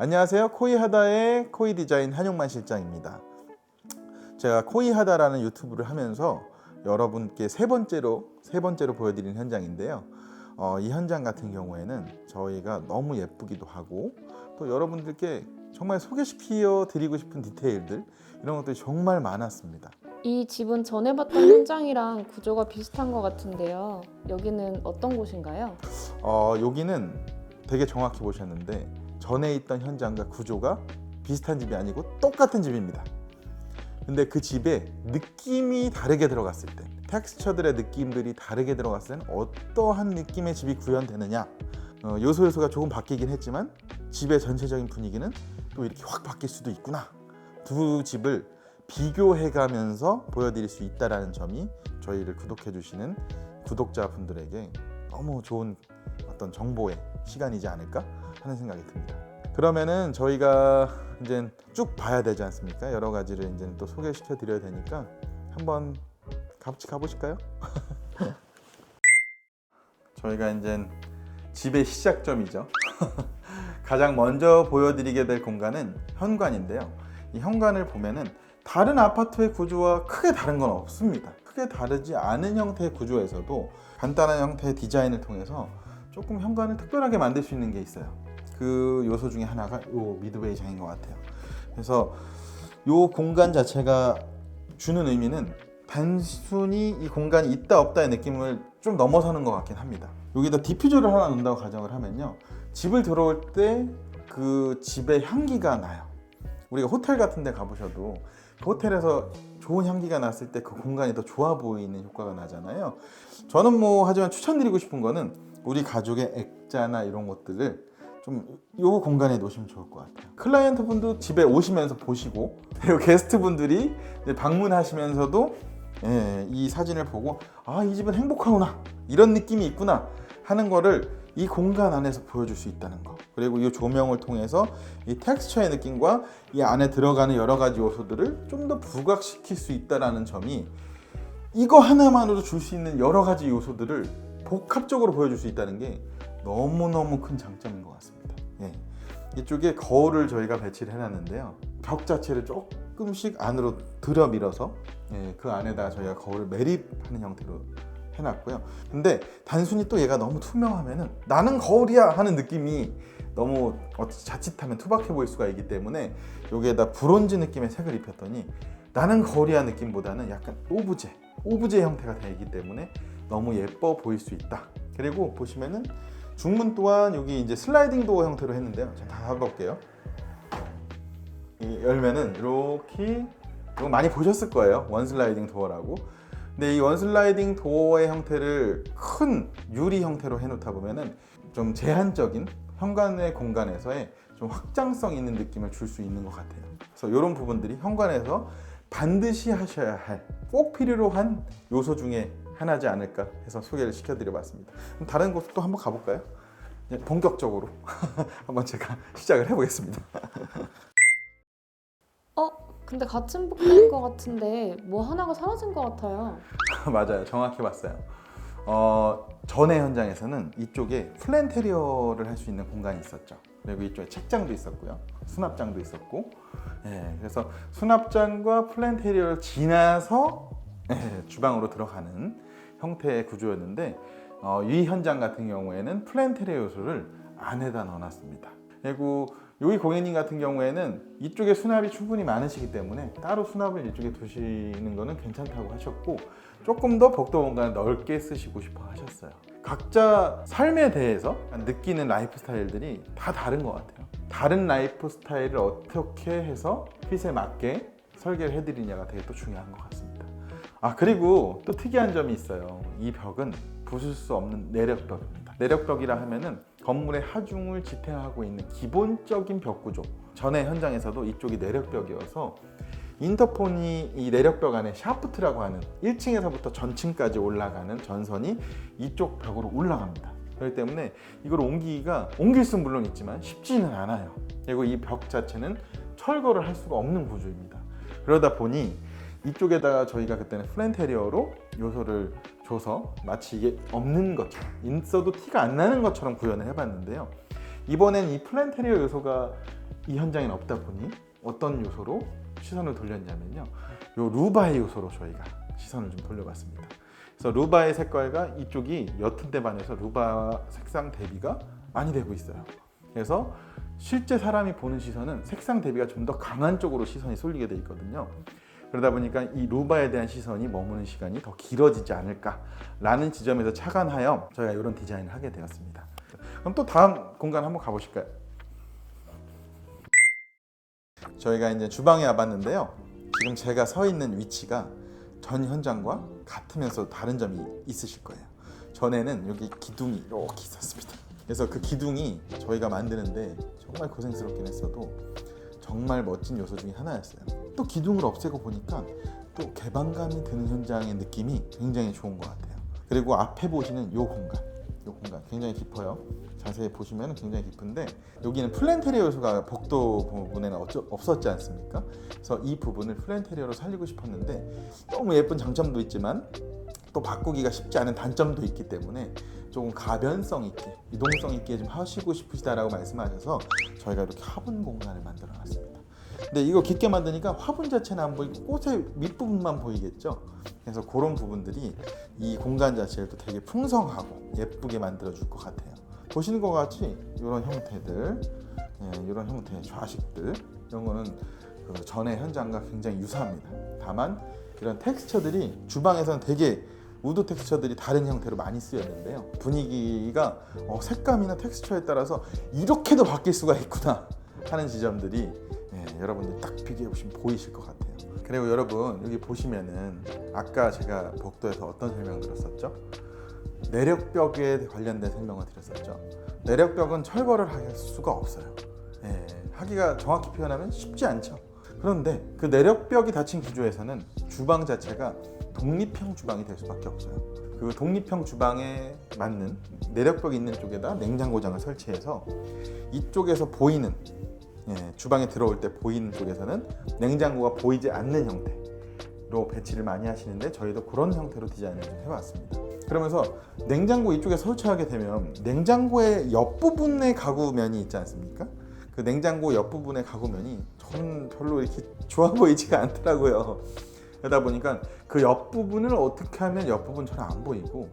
안녕하세요. 코이하다의 코이디자인 한용만 실장입니다. 제가 코이하다라는 유튜브를 하면서 여러분께 세 번째로 보여드린 현장인데요. 이 현장 같은 경우에는 저희가 너무 예쁘기도 하고 또 여러분들께 정말 소개시켜 드리고 싶은 디테일들 이런 것들이 정말 많았습니다. 이 집은 전에 봤던 현장이랑 구조가 비슷한 것 같은데요. 여기는 어떤 곳인가요? 여기는 되게 정확히 보셨는데 전에 있던 현장과 구조가 비슷한 집이 아니고 똑같은 집입니다. 근데 그 집에 느낌이 다르게 들어갔을 때, 텍스처들의 느낌들이 다르게 들어갔을 때는 어떠한 느낌의 집이 구현되느냐, 요소가 조금 바뀌긴 했지만 집의 전체적인 분위기는 또 이렇게 확 바뀔 수도 있구나. 두 집을 비교해가면서 보여드릴 수 있다는 점이 저희를 구독해주시는 구독자분들에게 너무 좋은 어떤 정보의 시간이지 않을까 하는 생각이 듭니다. 그러면은 저희가 이제 쭉 봐야 되지 않습니까? 여러 가지를 이제 또 소개시켜 드려야 되니까 한번 같이 가보실까요? 저희가 이제 집의 시작점이죠. 가장 먼저 보여드리게 될 공간은 현관인데요. 이 현관을 보면은 다른 아파트의 구조와 크게 다른 건 없습니다. 크게 다르지 않은 형태의 구조에서도 간단한 형태의 디자인을 통해서 조금 현관을 특별하게 만들 수 있는 게 있어요. 그 요소 중에 하나가 요 미드웨이장인 것 같아요. 그래서 요 공간 자체가 주는 의미는 단순히 이 공간이 있다 없다의 느낌을 좀 넘어서는 것 같긴 합니다. 여기다 디퓨저를 하나 놓는다고 가정을 하면요, 집을 들어올 때 그 집의 향기가 나요. 우리가 호텔 같은 데 가보셔도 그 호텔에서 좋은 향기가 났을 때 그 공간이 더 좋아 보이는 효과가 나잖아요. 저는 하지만 추천드리고 싶은 거는 우리 가족의 액자나 이런 것들을 좀 이 공간에 놓으시면 좋을 것 같아요. 클라이언트 분도 집에 오시면서 보시고, 그리고 게스트 분들이 방문하시면서도 이 사진을 보고 이 집은 행복하구나, 이런 느낌이 있구나 하는 거를 이 공간 안에서 보여줄 수 있다는 거. 그리고 이 조명을 통해서 이 텍스처의 느낌과 이 안에 들어가는 여러 가지 요소들을 좀 더 부각시킬 수 있다는 점이 이거 하나만으로 줄 수 있는 여러 가지 요소들을 복합적으로 보여줄 수 있다는 게 너무너무 큰 장점인 것 같습니다. 이쪽에 거울을 저희가 배치를 해놨는데요. 벽 자체를 조금씩 안으로 들어 밀어서 그 안에다가 저희가 거울을 매립하는 형태로 해놨고요. 근데 단순히 또 얘가 너무 투명하면은 나는 거울이야 하는 느낌이 너무 자칫하면 투박해 보일 수가 있기 때문에 여기에다 브론즈 느낌의 색을 입혔더니 나는 거울이야 느낌보다는 약간 오브제 형태가 되기 때문에 너무 예뻐 보일 수 있다. 그리고 보시면은 중문 또한 여기 이제 슬라이딩 도어 형태로 했는데요. 제가 다 해볼게요. 열면은 이렇게, 이거 많이 보셨을 거예요. 원슬라이딩 도어라고. 근데 이 원슬라이딩 도어의 형태를 큰 유리 형태로 해놓다 보면은 좀 제한적인 현관의 공간에서의 좀 확장성 있는 느낌을 줄 수 있는 것 같아요. 그래서 이런 부분들이 현관에서 반드시 하셔야 할, 꼭 필요로 한 요소 중에 하나지 않을까 해서 소개를 시켜드려봤습니다. 그럼 다른 곳 또 한번 가볼까요? 본격적으로 한번 제가 시작을 해보겠습니다. 근데 같은 복도인 것 같은데 뭐 하나가 사라진 것 같아요. 맞아요, 정확히 봤어요. 전에 현장에서는 이쪽에 플랜테리어를 할 수 있는 공간이 있었죠. 그리고 이쪽에 책장도 있었고요, 수납장도 있었고, 그래서 수납장과 플랜테리어를 지나서 주방으로 들어가는 형태의 구조였는데, 이 현장 같은 경우에는 플랜테리어 요소를 안에다 넣어놨습니다. 그리고 여기 고객님 같은 경우에는 이쪽에 수납이 충분히 많으시기 때문에 따로 수납을 이쪽에 두시는 거는 괜찮다고 하셨고, 조금 더 복도 공간을 넓게 쓰시고 싶어 하셨어요. 각자 삶에 대해서 느끼는 라이프 스타일들이 다 다른 것 같아요. 다른 라이프 스타일을 어떻게 해서 핏에 맞게 설계를 해드리냐가 되게 또 중요한 것 같습니다. 그리고 또 특이한 점이 있어요. 이 벽은 부술 수 없는 내력벽입니다. 내력벽이라 하면은 건물의 하중을 지탱하고 있는 기본적인 벽 구조. 전에 현장에서도 이쪽이 내력벽이어서 인터폰이 이 내력벽 안에 샤프트라고 하는 1층에서부터 전층까지 올라가는 전선이 이쪽 벽으로 올라갑니다. 그렇기 때문에 이걸 옮길 수는 물론 있지만 쉽지는 않아요. 그리고 이 벽 자체는 철거를 할 수가 없는 구조입니다. 그러다 보니 이쪽에다가 저희가 그때는 플랜테리어로 요소를 줘서 마치 이게 없는 것처럼, 있어도 티가 안 나는 것처럼 구현을 해봤는데요. 이번엔 이 플랜테리어 요소가 이 현장에는 없다 보니 어떤 요소로 시선을 돌렸냐면요, 요 루바의 요소로 저희가 시선을 좀 돌려봤습니다. 그래서 루바의 색깔과 이쪽이 옅은 데 반해서 루바 색상 대비가 많이 되고 있어요. 그래서 실제 사람이 보는 시선은 색상 대비가 좀 더 강한 쪽으로 시선이 쏠리게 돼 있거든요. 그러다 보니까 이 루바에 대한 시선이 머무는 시간이 더 길어지지 않을까라는 지점에서 착안하여 저희가 이런 디자인을 하게 되었습니다. 그럼 또 다음 공간 한번 가보실까요? 저희가 이제 주방에 와봤는데요. 지금 제가 서 있는 위치가 전 현장과 같으면서 다른 점이 있으실 거예요. 전에는 여기 기둥이 이렇게 있었습니다. 그래서 그 기둥이 저희가 만드는데 정말 고생스럽긴 했어도 정말 멋진 요소 중에 하나였어요. 또 기둥을 없애고 보니까 또 개방감이 드는 현장의 느낌이 굉장히 좋은 것 같아요. 그리고 앞에 보시는 이 공간 굉장히 깊어요. 자세히 보시면 굉장히 깊은데 여기는 플랜테리어 요소가 복도 부분에는 없었지 않습니까? 그래서 이 부분을 플랜테리어로 살리고 싶었는데 너무 예쁜 장점도 있지만 또 바꾸기가 쉽지 않은 단점도 있기 때문에 조금 가변성 있게, 유동성 있게 좀 하시고 싶으시다라고 말씀하셔서 저희가 이렇게 화분 공간을 만들어 놨습니다. 근데 이거 깊게 만드니까 화분 자체는 안 보이고 꽃의 밑부분만 보이겠죠? 그래서 그런 부분들이 이 공간 자체를 또 되게 풍성하고 예쁘게 만들어 줄 것 같아요. 보시는 것 같이 이런 형태들, 이런 형태의 좌식들, 이런 거는 그 전의 현장과 굉장히 유사합니다. 다만 이런 텍스처들이 주방에서는 되게 우드 텍스처들이 다른 형태로 많이 쓰였는데요. 분위기가 색감이나 텍스처에 따라서 이렇게도 바뀔 수가 있구나 하는 지점들이 여러분들 딱 비교해 보시면 보이실 것 같아요. 그리고 여러분 여기 보시면은 아까 제가 복도에서 어떤 설명 드렸었죠? 내력벽에 관련된 설명을 드렸었죠. 내력벽은 철거를 할 수가 없어요. 하기가 정확히 표현하면 쉽지 않죠. 그런데 그 내력벽이 닫힌 구조에서는 주방 자체가 독립형 주방이 될 수밖에 없어요. 그 독립형 주방에 맞는 내력벽이 있는 쪽에다 냉장고장을 설치해서 이쪽에서 보이는, 주방에 들어올 때 보이는 쪽에서는 냉장고가 보이지 않는 형태로 배치를 많이 하시는데 저희도 그런 형태로 디자인을 좀 해왔습니다. 그러면서 냉장고 이쪽에 설치하게 되면 냉장고의 옆부분에 가구면이 있지 않습니까? 그 냉장고 옆부분의 가구면이 저는 별로 이렇게 좋아 보이지가 않더라고요. 그러다 보니까 그 옆부분을 어떻게 하면 옆부분처럼 안 보이고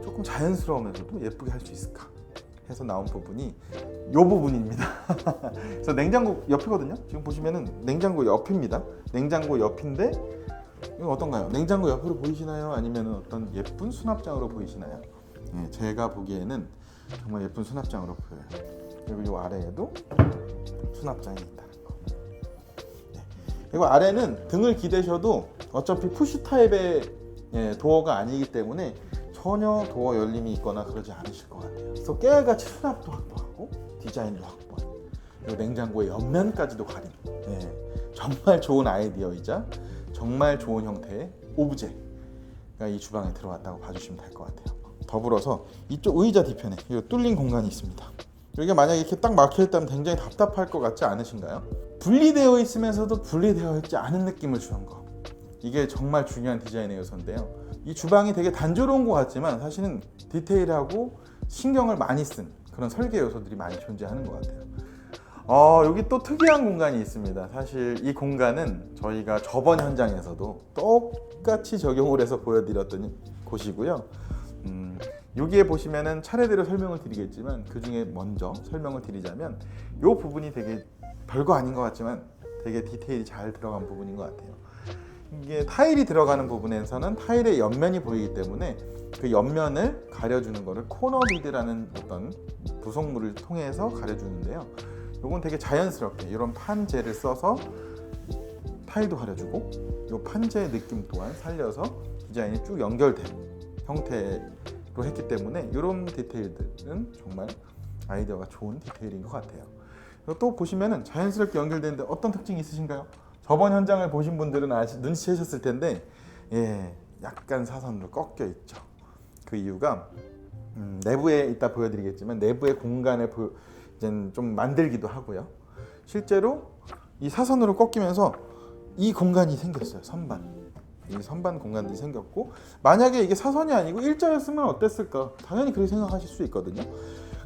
조금 자연스러우면서도 예쁘게 할 수 있을까 해서 나온 부분이 이 부분입니다. 그래서 냉장고 옆이거든요. 지금 보시면은 냉장고 옆입니다. 냉장고 옆인데 이거 어떤가요? 냉장고 옆으로 보이시나요? 아니면 어떤 예쁜 수납장으로 보이시나요? 제가 보기에는 정말 예쁜 수납장으로 보여요. 그리고 이 아래에도 수납장이 있다는 거. 그리고 아래는 등을 기대셔도 어차피 푸시 타입의 도어가 아니기 때문에 전혀 도어 열림이 있거나 그러지 않으실 것 같아요. 그래서 깨알같이 수납도 확보하고 디자인도 확보하고 그리고 냉장고의 옆면까지도 가림. 정말 좋은 아이디어이자 정말 좋은 형태의 오브제가 이 주방에 들어왔다고 봐주시면 될 것 같아요. 더불어서 이쪽 의자 뒤편에 이 뚫린 공간이 있습니다. 여기가 만약에 이렇게 딱 막혀있다면 굉장히 답답할 것 같지 않으신가요? 분리되어 있으면서도 분리되어 있지 않은 느낌을 주는 거, 이게 정말 중요한 디자인의 요소인데요. 이 주방이 되게 단조로운 것 같지만 사실은 디테일하고 신경을 많이 쓴 그런 설계 요소들이 많이 존재하는 것 같아요. 여기 또 특이한 공간이 있습니다. 사실 이 공간은 저희가 저번 현장에서도 똑같이 적용을 해서 보여드렸던 곳이고요. 여기에 보시면은 차례대로 설명을 드리겠지만 그 중에 먼저 설명을 드리자면 이 부분이 되게 별거 아닌 것 같지만 되게 디테일이 잘 들어간 부분인 것 같아요. 이게 타일이 들어가는 부분에서는 타일의 옆면이 보이기 때문에 그 옆면을 가려주는 거를 코너 비드라는 어떤 부속물을 통해서 가려주는데요. 이건 되게 자연스럽게 이런 판재를 써서 타일도 가려주고 이 판재의 느낌 또한 살려서 디자인이 쭉 연결된 형태로 했기 때문에 이런 디테일들은 정말 아이디어가 좋은 디테일인 것 같아요. 또 보시면은 자연스럽게 연결되는데 어떤 특징이 있으신가요? 저번 현장을 보신 분들은 눈치채셨을 텐데 약간 사선으로 꺾여 있죠. 그 이유가 내부에 이따 보여드리겠지만 내부의 공간을 좀 만들기도 하고요. 실제로 이 사선으로 꺾이면서 이 공간이 생겼어요. 이 선반 공간들이 생겼고, 만약에 이게 사선이 아니고 일자였으면 어땠을까? 당연히 그렇게 생각하실 수 있거든요.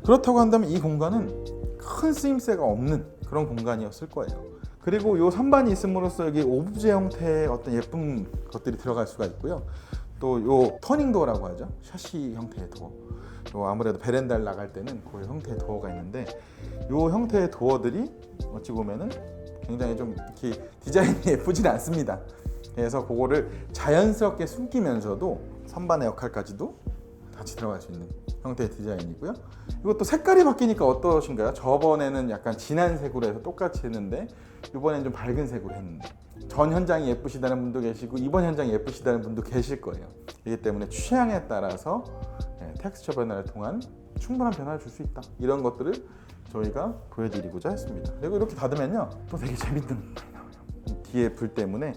그렇다고 한다면 이 공간은 큰 쓰임새가 없는 그런 공간이었을 거예요. 그리고 이 선반이 있음으로써 여기 오브제 형태의 어떤 예쁜 것들이 들어갈 수가 있고요. 또 요 터닝 도어라고 하죠. 샤시 형태의 도어. 요 아무래도 베란다를 나갈 때는 그 형태의 도어가 있는데 요 형태의 도어들이 어찌 보면은 굉장히 좀 이렇게 디자인이 예쁘진 않습니다. 그래서 그거를 자연스럽게 숨기면서도 선반의 역할까지도 같이 들어갈 수 있는 형태의 디자인이고요. 이것도 색깔이 바뀌니까 어떠신가요? 저번에는 약간 진한 색으로 해서 똑같이 했는데 이번엔 좀 밝은 색으로 했는데 전 현장이 예쁘시다는 분도 계시고 이번 현장이 예쁘시다는 분도 계실 거예요. 그렇기 때문에 취향에 따라서 텍스처 변화를 통한 충분한 변화를 줄 수 있다. 이런 것들을 저희가 보여드리고자 했습니다. 그리고 이렇게 닫으면요 또 되게 재밌는 것들이 나와요. 뒤에 불 때문에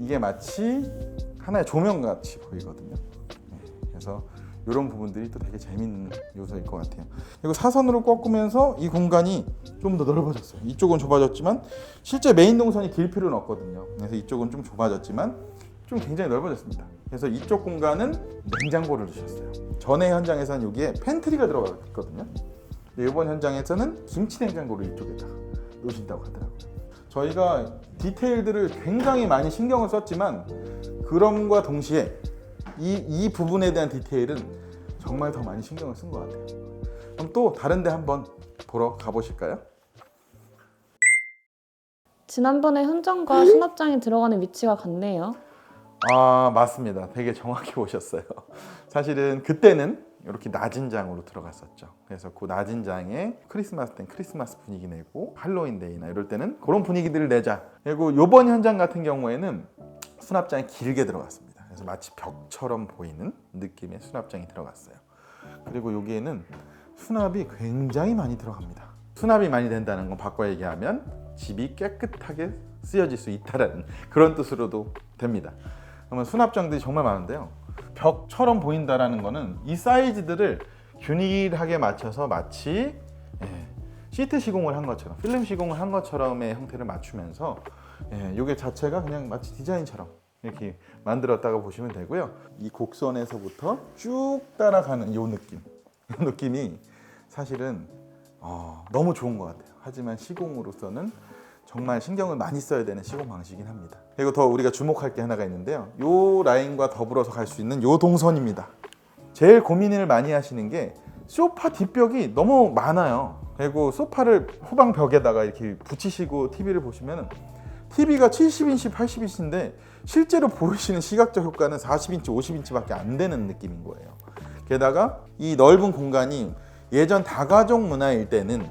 이게 마치 하나의 조명같이 보이거든요. 그래서 이런 부분들이 또 되게 재밌는 요소일 것 같아요. 그리고 사선으로 꺾으면서 이 공간이 좀 더 넓어졌어요. 이쪽은 좁아졌지만 실제 메인 동선이 길 필요는 없거든요. 그래서 이쪽은 좀 좁아졌지만 좀 굉장히 넓어졌습니다. 그래서 이쪽 공간은 냉장고를 두셨어요. 전에 현장에서는 여기에 팬트리가 들어가 있거든요. 이번 현장에서는 김치 냉장고를 이쪽에다 놓으신다고 하더라고요. 저희가 디테일들을 굉장히 많이 신경을 썼지만 그럼과 동시에 이 부분에 대한 디테일은 정말 더 많이 신경을 쓴 것 같아요. 그럼 또 다른 데 한번 보러 가보실까요? 지난번에 현장과 수납장이 들어가는 위치가 같네요. 아, 맞습니다. 되게 정확히 보셨어요. 사실은 그때는 이렇게 낮은 장으로 들어갔었죠. 그래서 그 낮은 장에 크리스마스 땐 크리스마스 분위기 내고 할로윈 데이나 이럴 때는 그런 분위기들을 내자. 그리고 이번 현장 같은 경우에는 수납장이 길게 들어갔습니다. 그래서 마치 벽처럼 보이는 느낌의 수납장이 들어갔어요. 그리고 여기에는 수납이 굉장히 많이 들어갑니다. 수납이 많이 된다는 건 바꿔 얘기하면 집이 깨끗하게 쓰여질 수 있다는 그런 뜻으로도 됩니다. 그러면 수납장들이 정말 많은데요. 벽처럼 보인다라는 거는 이 사이즈들을 균일하게 맞춰서 마치 시트 시공을 한 것처럼 필름 시공을 한 것처럼의 형태를 맞추면서 이게 자체가 그냥 마치 디자인처럼 이렇게 만들었다고 보시면 되고요. 이 곡선에서부터 쭉 따라가는 이 느낌, 이 느낌이 사실은 너무 좋은 것 같아요. 하지만 시공으로서는 정말 신경을 많이 써야 되는 시공 방식이긴 합니다. 그리고 더 우리가 주목할 게 하나가 있는데요. 이 라인과 더불어서 갈 수 있는 이 동선입니다. 제일 고민을 많이 하시는 게 소파 뒷벽이 너무 많아요. 그리고 소파를 후방 벽에다가 이렇게 붙이시고 TV를 보시면 TV가 70인치, 80인치인데 실제로 보이시는 시각적 효과는 40인치, 50인치밖에 안 되는 느낌인 거예요. 게다가 이 넓은 공간이 예전 다가족 문화일 때는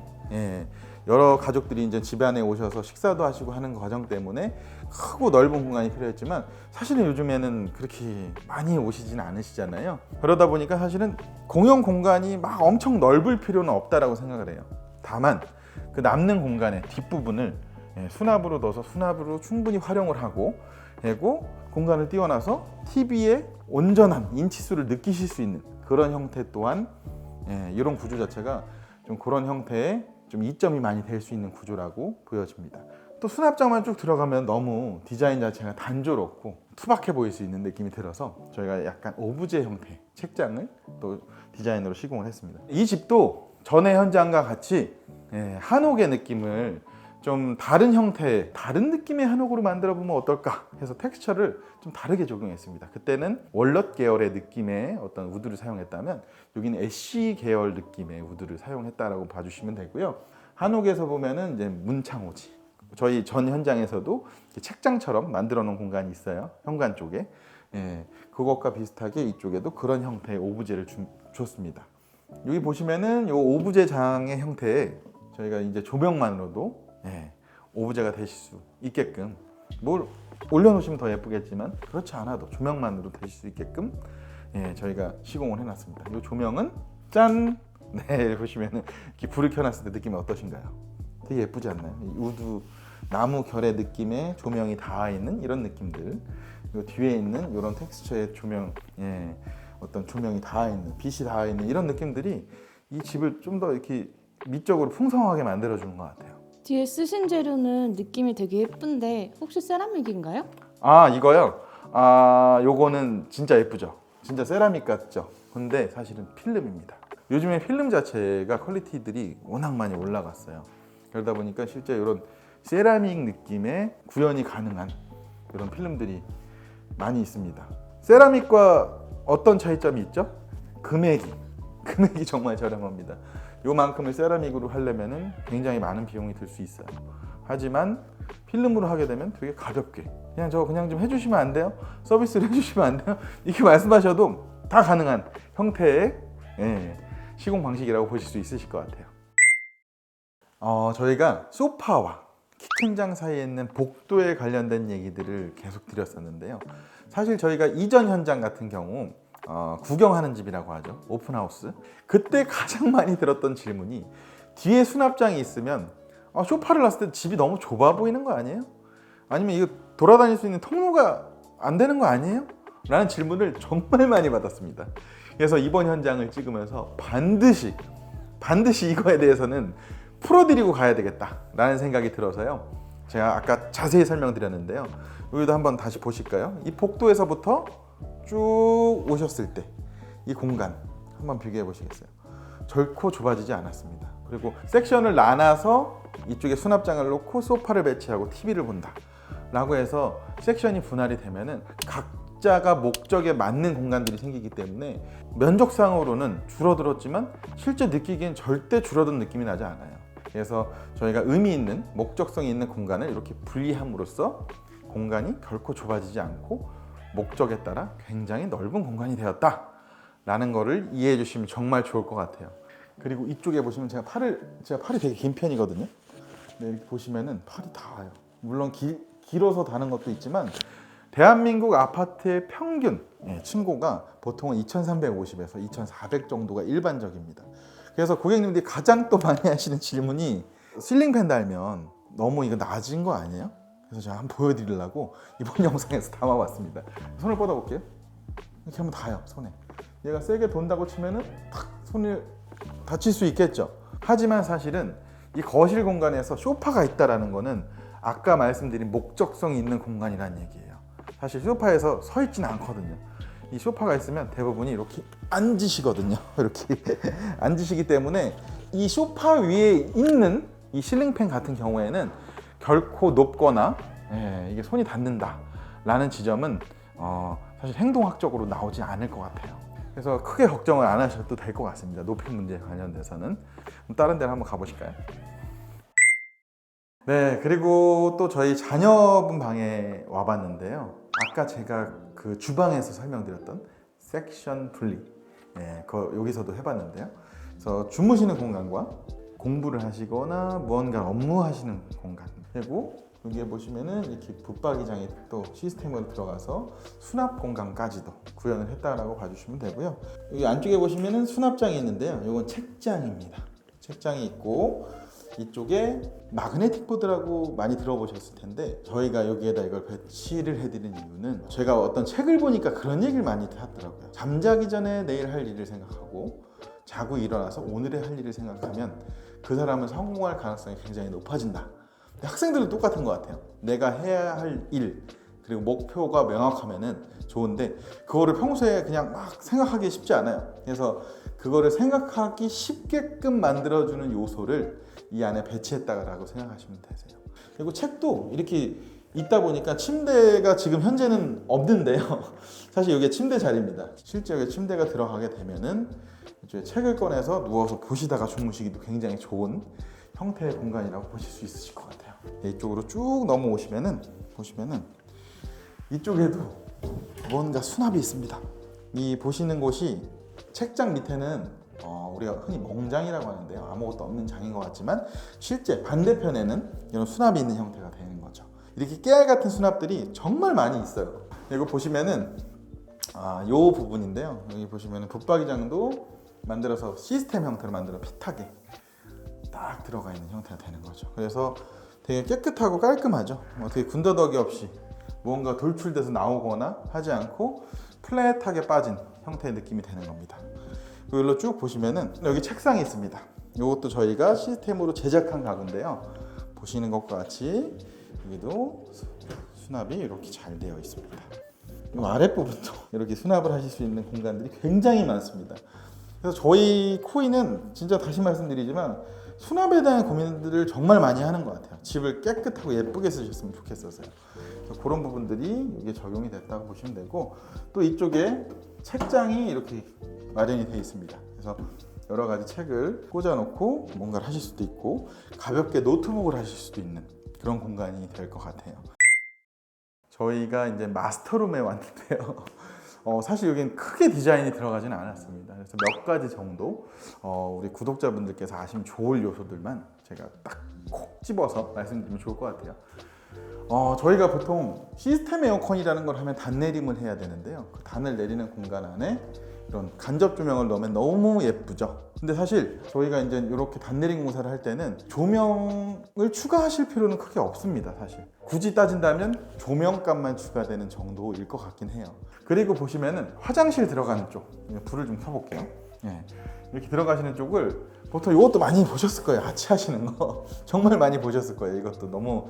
여러 가족들이 이제 집안에 오셔서 식사도 하시고 하는 과정 때문에 크고 넓은 공간이 필요했지만 사실은 요즘에는 그렇게 많이 오시지는 않으시잖아요. 그러다 보니까 사실은 공용 공간이 막 엄청 넓을 필요는 없다라고 생각을 해요. 다만 그 남는 공간의 뒷부분을 수납으로 넣어서 수납으로 충분히 활용을 하고 그리고 공간을 띄워놔서 TV의 온전한 인치수를 느끼실 수 있는 그런 형태 또한 이런 구조 자체가 좀 그런 형태의 좀 이점이 많이 될 수 있는 구조라고 보여집니다. 또 수납장만 쭉 들어가면 너무 디자인 자체가 단조롭고 투박해 보일 수 있는 느낌이 들어서 저희가 약간 오브제 형태 책장을 또 디자인으로 시공을 했습니다. 이 집도 전에 현장과 같이 한옥의 느낌을 좀 다른 형태, 다른 느낌의 한옥으로 만들어 보면 어떨까 해서 텍스처를 좀 다르게 적용했습니다. 그때는 월넛 계열의 느낌의 어떤 우드를 사용했다면 여기는 애쉬 계열 느낌의 우드를 사용했다라고 봐주시면 되고요. 한옥에서 보면은 이제 문창호지. 저희 전 현장에서도 책장처럼 만들어 놓은 공간이 있어요. 현관 쪽에. 그것과 비슷하게 이쪽에도 그런 형태의 오브제를 줬습니다. 여기 보시면은 이 오브제 장의 형태에 저희가 이제 조명만으로도 오브제가 되실 수 있게끔 뭘 올려놓으시면 더 예쁘겠지만 그렇지 않아도 조명만으로 되실 수 있게끔 저희가 시공을 해놨습니다. 이 조명은 짠! 보시면은 이렇게 불을 켜놨을 때 느낌이 어떠신가요? 되게 예쁘지 않나요? 이 우드 나무 결의 느낌의 조명이 닿아 있는 이런 느낌들. 그리고 뒤에 있는 이런 텍스처의 조명, 어떤 조명이 닿아 있는, 빛이 닿아 있는 이런 느낌들이 이 집을 좀 더 이렇게 미적으로 풍성하게 만들어주는 것 같아요. 뒤에 쓰신 재료는 느낌이 되게 예쁜데 혹시 세라믹인가요? 아, 이거요? 요거는 진짜 예쁘죠? 진짜 세라믹 같죠? 근데 사실은 필름입니다. 요즘에 필름 자체가 퀄리티들이 워낙 많이 올라갔어요. 그러다 보니까 실제 이런 세라믹 느낌의 구현이 가능한 이런 필름들이 많이 있습니다. 세라믹과 어떤 차이점이 있죠? 금액이 정말 저렴합니다. 요만큼을 세라믹으로 하려면 굉장히 많은 비용이 들 수 있어요. 하지만 필름으로 하게 되면 되게 가볍게 그냥 저 그냥 좀 해주시면 안 돼요? 서비스를 해주시면 안 돼요? 이렇게 말씀하셔도 다 가능한 형태의 시공 방식이라고 보실 수 있으실 것 같아요. 저희가 소파와 키친장 사이에 있는 복도에 관련된 얘기들을 계속 드렸었는데요. 사실 저희가 이전 현장 같은 경우 구경하는 집이라고 하죠. 오픈하우스. 그때 가장 많이 들었던 질문이 뒤에 수납장이 있으면 소파를 놨을 때 집이 너무 좁아 보이는 거 아니에요? 아니면 이거 돌아다닐 수 있는 통로가 안 되는 거 아니에요? 라는 질문을 정말 많이 받았습니다. 그래서 이번 현장을 찍으면서 반드시 이거에 대해서는 풀어드리고 가야 되겠다라는 생각이 들어서요. 제가 아까 자세히 설명드렸는데요. 여기도 한번 다시 보실까요? 이 복도에서부터 쭉 오셨을 때 이 공간 한번 비교해 보시겠어요? 결코 좁아지지 않았습니다. 그리고 섹션을 나눠서 이쪽에 수납장을 놓고 소파를 배치하고 TV를 본다 라고 해서 섹션이 분할이 되면은 각자가 목적에 맞는 공간들이 생기기 때문에 면적상으로는 줄어들었지만 실제 느끼기엔 절대 줄어든 느낌이 나지 않아요. 그래서 저희가 의미 있는 목적성이 있는 공간을 이렇게 분리함으로써 공간이 결코 좁아지지 않고 목적에 따라 굉장히 넓은 공간이 되었다 라는 거를 이해해 주시면 정말 좋을 것 같아요. 그리고 이쪽에 보시면 제가 팔이 되게 긴 편이거든요. 네, 이렇게 보시면은 팔이 닿아요. 물론 길어서 닿는 것도 있지만 대한민국 아파트의 평균 층고가 보통은 2350에서 2400 정도가 일반적입니다. 그래서 고객님들이 가장 또 많이 하시는 질문이 실링팬 달면 너무 이거 낮은 거 아니에요? 그래서 제가 한번 보여드리려고 이번 영상에서 담아봤습니다. 손을 뻗어볼게요. 이렇게 하면 닿아요, 손에. 얘가 세게 돈다고 치면은 탁 손을 다칠 수 있겠죠. 하지만 사실은 이 거실 공간에서 소파가 있다라는 거는 아까 말씀드린 목적성이 있는 공간이라는 얘기예요. 사실 소파에서 서 있지는 않거든요. 이 소파가 있으면 대부분이 이렇게 앉으시거든요. 이렇게 앉으시기 때문에 이 소파 위에 있는 이 실링팬 같은 경우에는 결코 높거나 이게 손이 닿는다라는 지점은 사실 행동학적으로 나오지 않을 것 같아요. 그래서 크게 걱정을 안 하셔도 될 것 같습니다. 높이 문제에 관련돼서는. 다른 데로 한번 가보실까요? 네, 그리고 또 저희 자녀분 방에 와봤는데요. 아까 제가 그 주방에서 설명드렸던 섹션 분리, 여기서도 해봤는데요. 그래서 주무시는 공간과 공부를 하시거나 무언가 업무하시는 공간, 그리고 여기에 보시면은 이렇게 붙박이장이 또 시스템으로 들어가서 수납 공간까지도 구현을 했다라고 봐주시면 되고요. 여기 안쪽에 보시면은 수납장이 있는데요. 이건 책장입니다. 책장이 있고 이쪽에 마그네틱 보드라고 많이 들어보셨을 텐데 저희가 여기에다 이걸 배치를 해드린 이유는 제가 어떤 책을 보니까 그런 얘기를 많이 하더라고요. 잠자기 전에 내일 할 일을 생각하고 자고 일어나서 오늘의 할 일을 생각하면 그 사람은 성공할 가능성이 굉장히 높아진다. 학생들은 똑같은 것 같아요. 내가 해야 할 일 그리고 목표가 명확하면은 좋은데 그거를 평소에 그냥 막 생각하기 쉽지 않아요. 그래서 그거를 생각하기 쉽게끔 만들어주는 요소를 이 안에 배치했다라고 생각하시면 되세요. 그리고 책도 이렇게 있다 보니까 침대가 지금 현재는 없는데요. 사실 이게 침대 자리입니다. 실제 여기 침대가 들어가게 되면은 이제 책을 꺼내서 누워서 보시다가 주무시기도 굉장히 좋은 형태의 공간이라고 보실 수 있으실 것 같아요. 이쪽으로 쭉 넘어오시면은 보시면은 이쪽에도 뭔가 수납이 있습니다. 이 보시는 곳이 책장 밑에는 우리가 흔히 멍장이라고 하는데요. 아무것도 없는 장인 것 같지만 실제 반대편에는 이런 수납이 있는 형태가 되는 거죠. 이렇게 깨알 같은 수납들이 정말 많이 있어요. 이거 보시면은 요 부분인데요. 여기 보시면은 붙박이장도 만들어서 시스템 형태로 만들어 핏하게 딱 들어가 있는 형태가 되는 거죠. 그래서 되게 깨끗하고 깔끔하죠. 어떻게 군더더기 없이 무언가 돌출돼서 나오거나 하지 않고 플랫하게 빠진 형태의 느낌이 되는 겁니다. 여기로 쭉 보시면은 여기 책상이 있습니다. 이것도 저희가 시스템으로 제작한 가구인데요. 보시는 것과 같이 여기도 수납이 이렇게 잘 되어 있습니다. 이 아랫부분도 이렇게 수납을 하실 수 있는 공간들이 굉장히 많습니다. 그래서 저희 코인은 진짜 다시 말씀드리지만 수납에 대한 고민들을 정말 많이 하는 것 같아요. 집을 깨끗하고 예쁘게 쓰셨으면 좋겠어서요. 그래서 그런 부분들이 이게 적용이 됐다고 보시면 되고, 또 이쪽에 책장이 이렇게 마련이 되어 있습니다. 그래서 여러 가지 책을 꽂아놓고 뭔가를 하실 수도 있고 가볍게 노트북을 하실 수도 있는 그런 공간이 될 것 같아요. 저희가 이제 마스터룸에 왔는데요. 사실 여기는 크게 디자인이 들어가지는 않았습니다. 그래서 몇 가지 정도 우리 구독자분들께서 아시면 좋을 요소들만 제가 딱 콕 집어서 말씀드리면 좋을 것 같아요. 저희가 보통 시스템 에어컨이라는 걸 하면 단 내림을 해야 되는데요. 그 단을 내리는 공간 안에 이런 간접 조명을 넣으면 너무 예쁘죠. 근데 사실 저희가 이제 이렇게 단 내림 공사를 할 때는 조명을 추가하실 필요는 크게 없습니다. 사실 굳이 따진다면 조명값만 추가되는 정도일 것 같긴 해요. 그리고 보시면은 화장실 들어가는 쪽, 불을 좀 켜볼게요. 예, 이렇게 들어가시는 쪽을 보통 이것도 많이 보셨을 거예요. 하치하시는 거 정말 많이 보셨을 거예요. 이것도 너무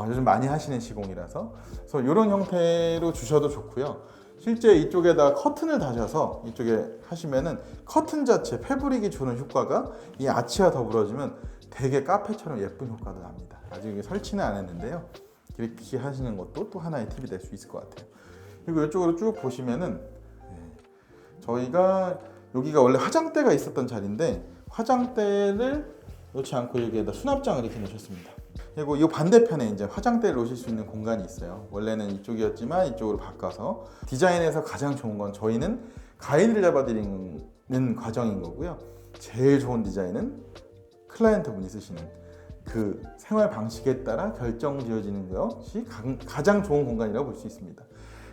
요즘 많이 하시는 시공이라서, 그래서 이런 형태로 주셔도 좋고요. 실제 이쪽에다 커튼을 다셔서 이쪽에 하시면은 커튼 자체 패브릭이 주는 효과가 이 아치와 더불어지면 되게 카페처럼 예쁜 효과도 납니다. 아직 설치는 안 했는데요. 이렇게 하시는 것도 또 하나의 팁이 될 수 있을 것 같아요. 그리고 이쪽으로 쭉 보시면은 저희가 여기가 원래 화장대가 있었던 자리인데 화장대를 놓지 않고 여기에다 수납장을 이렇게 놓으셨습니다. 그리고 이 반대편에 이제 화장대를 놓으실 수 있는 공간이 있어요. 원래는 이쪽이었지만 이쪽으로 바꿔서, 디자인에서 가장 좋은 건 저희는 가이드를 잡아드리는 과정인 거고요. 제일 좋은 디자인은 클라이언트 분이 쓰시는 그 생활 방식에 따라 결정 지어지는 것이 가장 좋은 공간이라고 볼 수 있습니다.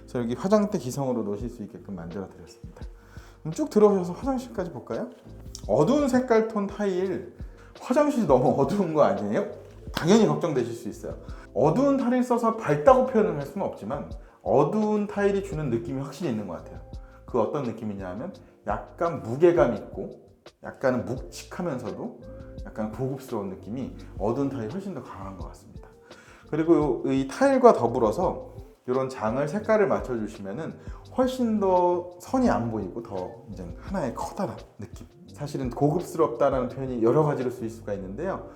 그래서 여기 화장대 기성으로 놓으실 수 있게끔 만들어 드렸습니다. 그럼 쭉 들어오셔서 화장실까지 볼까요? 어두운 색깔 톤 타일, 화장실이 너무 어두운 거 아니에요? 당연히 걱정되실 수 있어요. 어두운 타일 써서 밝다고 표현을 할 수는 없지만 어두운 타일이 주는 느낌이 확실히 있는 것 같아요. 그 어떤 느낌이냐 하면 약간 무게감 있고 약간은 묵직하면서도 약간 고급스러운 느낌이 어두운 타일이 훨씬 더 강한 것 같습니다. 그리고 이 타일과 더불어서 이런 장을 색깔을 맞춰주시면은 훨씬 더 선이 안 보이고 더 이제 하나의 커다란 느낌. 사실은 고급스럽다라는 표현이 여러 가지로 쓰일 수가 있는데요.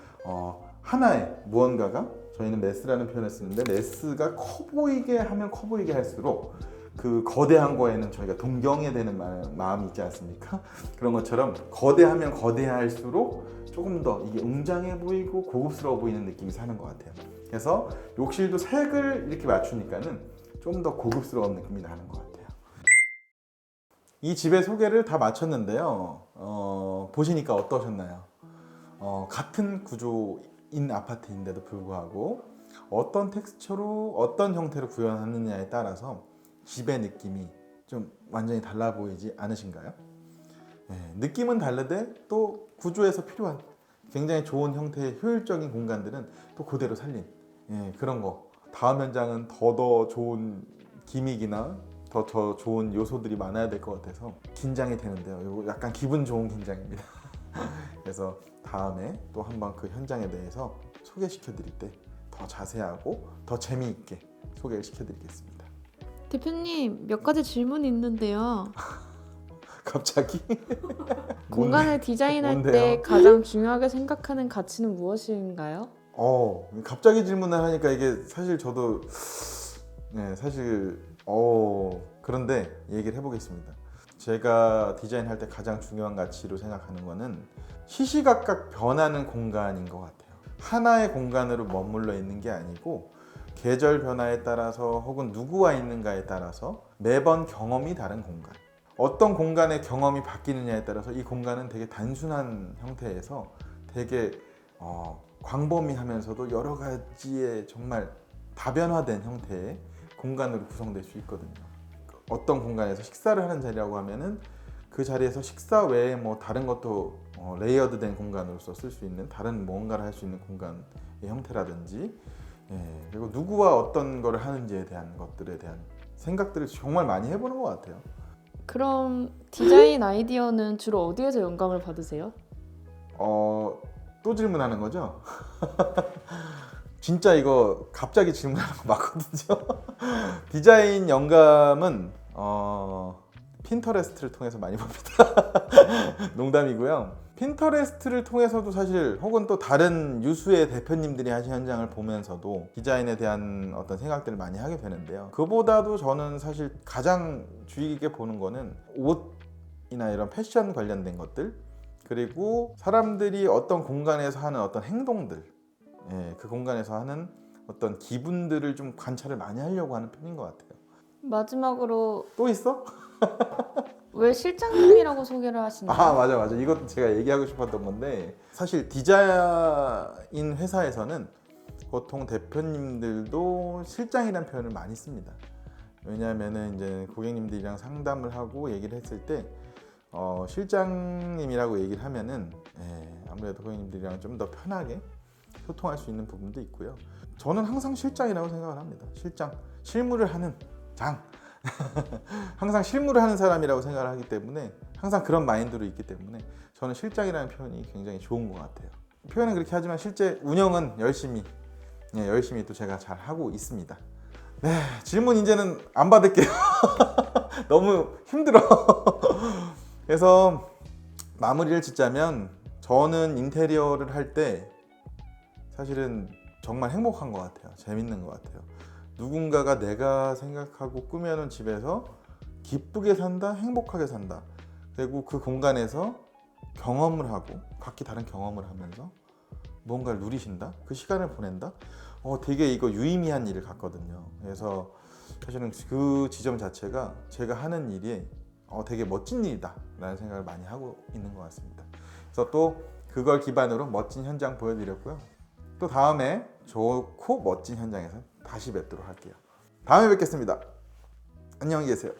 하나의 무언가가, 저희는 메스라는 표현을 쓰는데 메스가 커 보이게 하면 커 보이게 할수록 그 거대한 거에는 저희가 동경해야 되는 마음이 있지 않습니까? 그런 것처럼 거대하면 거대할수록 조금 더 이게 웅장해 보이고 고급스러워 보이는 느낌이 사는 것 같아요. 그래서 욕실도 색을 이렇게 맞추니까는 좀 더 고급스러운 느낌이 나는 것 같아요. 이 집의 소개를 다 마쳤는데요. 보시니까 어떠셨나요? 같은 구조인 아파트인데도 불구하고 어떤 텍스처로 어떤 형태로 구현하느냐에 따라서 집의 느낌이 좀 완전히 달라 보이지 않으신가요? 느낌은 다르되 또 구조에서 필요한 굉장히 좋은 형태의 효율적인 공간들은 또 그대로 살린 그런 거. 다음 현장은 더 좋은 기믹이나 더 좋은 요소들이 많아야 될 것 같아서 긴장이 되는데요. 이거 약간 기분 좋은 긴장입니다. 그래서 다음에 또 한번 그 현장에 대해서 소개시켜 드릴 때 더 자세하고 더 재미있게 소개를 시켜 드리겠습니다. 대표님, 몇 가지 질문이 있는데요. 갑자기? 공간을 디자인할 뭔데요? 때 가장 중요하게 생각하는 가치는 무엇인가요? 갑자기 질문을 하니까 이게 사실 저도 그런데 얘기를 해보겠습니다. 제가 디자인할 때 가장 중요한 가치로 생각하는 거는 시시각각 변하는 공간인 것 같아요. 하나의 공간으로 머물러 있는 게 아니고 계절 변화에 따라서 혹은 누구와 있는가에 따라서 매번 경험이 다른 공간. 어떤 공간의 경험이 바뀌느냐에 따라서 이 공간은 되게 단순한 형태에서 되게 광범위하면서도 여러 가지의 정말 다변화된 형태의 공간으로 구성될 수 있거든요. 어떤 공간에서 식사를 하는 자리라고 하면은 그 자리에서 식사 외에 뭐 다른 것도 레이어드된 공간으로서 쓸 수 있는 다른 뭔가를 할 수 있는 공간의 형태라든지, 그리고 누구와 어떤 거를 하는지에 대한 것들에 대한 생각들을 정말 많이 해보는 것 같아요. 그럼 디자인 아이디어는 주로 어디에서 영감을 받으세요? 또 질문하는 거죠? 진짜 이거 갑자기 질문하는 거 맞거든요. 디자인 영감은 핀터레스트를 통해서 많이 봅니다. 농담이고요. 핀터레스트를 통해서도 사실 혹은 또 다른 유수의 대표님들이 하신 현장을 보면서도 디자인에 대한 어떤 생각들을 많이 하게 되는데요. 그보다도 저는 사실 가장 주의 깊게 보는 거는 옷이나 이런 패션 관련된 것들, 그리고 사람들이 어떤 공간에서 하는 어떤 행동들, 그 공간에서 하는 어떤 기분들을 좀 관찰을 많이 하려고 하는 편인 것 같아요. 마지막으로 또 있어? 왜 실장님이라고 소개를 하시나요? 아, 맞아. 이것도 제가 얘기하고 싶었던 건데, 사실 디자인 회사에서는 보통 대표님들도 실장이라는 표현을 많이 씁니다. 왜냐하면은 이제 고객님들이랑 상담을 하고 얘기를 했을 때 실장님이라고 얘기를 하면은 아무래도 고객님들이랑 좀 더 편하게 소통할 수 있는 부분도 있고요. 저는 항상 실장이라고 생각을 합니다. 실장, 실무를 하는 장. 항상 실무를 하는 사람이라고 생각을 하기 때문에 항상 그런 마인드로 있기 때문에 저는 실장이라는 표현이 굉장히 좋은 것 같아요. 표현은 그렇게 하지만 실제 운영은 열심히 또 제가 잘 하고 있습니다. 네, 질문 이제는 안 받을게요. 너무 힘들어. 그래서 마무리를 짓자면 저는 인테리어를 할 때 사실은 정말 행복한 것 같아요. 재밌는 것 같아요. 누군가가 내가 생각하고 꾸며놓은 집에서 기쁘게 산다, 행복하게 산다. 그리고 그 공간에서 경험을 하고 각기 다른 경험을 하면서 뭔가를 누리신다, 그 시간을 보낸다. 되게 이거 유의미한 일을 같거든요. 그래서 사실은 그 지점 자체가 제가 하는 일이 되게 멋진 일이다 라는 생각을 많이 하고 있는 것 같습니다. 그래서 또 그걸 기반으로 멋진 현장 보여드렸고요. 또 다음에 좋고 멋진 현장에서 다시 뵙도록 할게요. 다음에 뵙겠습니다. 안녕히 계세요.